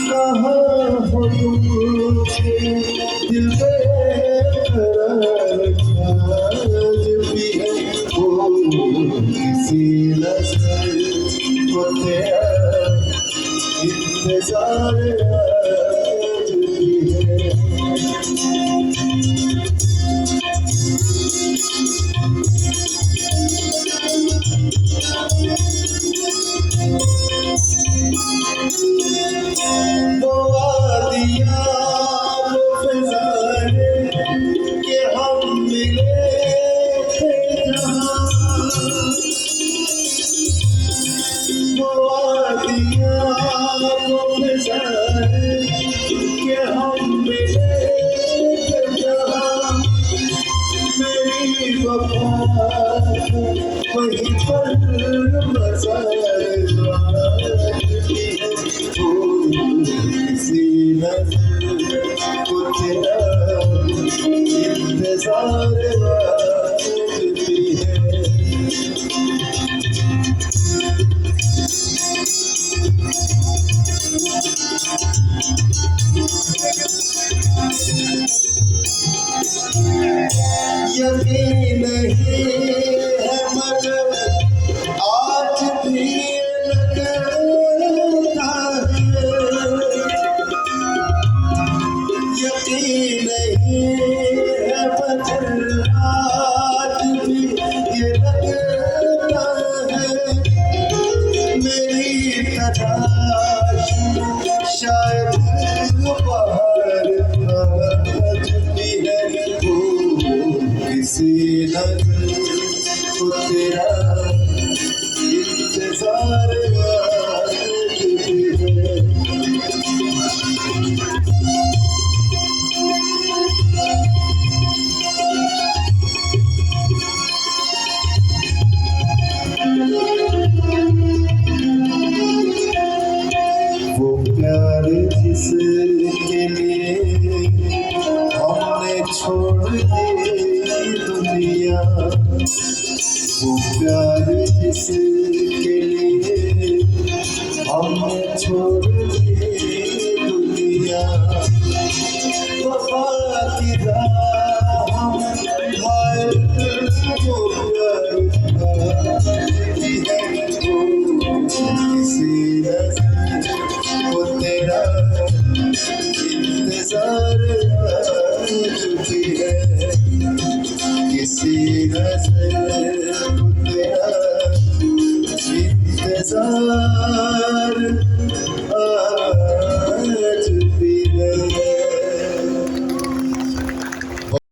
कहाँ हो तुम के दिल बेकरार आज भी है वो किसी नजर को तेरा इंतजार आज भी है। वो वादियाँ वो फिजाएं कि हम मिले थे जहाँ, वो वादियाँ वो फिजाएं कि हम मिले थे जहाँ, मेरी वफा वहीं पर मज़ार किसी नज़र को तेरा इंतज़ार आज भी है। यकीन नहीं है मगर आज भी लगता है, यकीन नहीं है मगर आज भी ये लगता है, मेरी तलाश शायद बाहर आज भी है वो किसी नज़र को तेरा इंतज़ार आज भी है। वो प्यार जिसके लिए हमने छोड़ दी दुनिया, वो प्यार जिसके लिए हमने छोड़ दी दुनिया, वफा की राह हम भाए वो प्यार भी है वो किसी नज़र को तेरा इंतज़ार आज भी है, किसी नज़र को तेरा इंतज़ार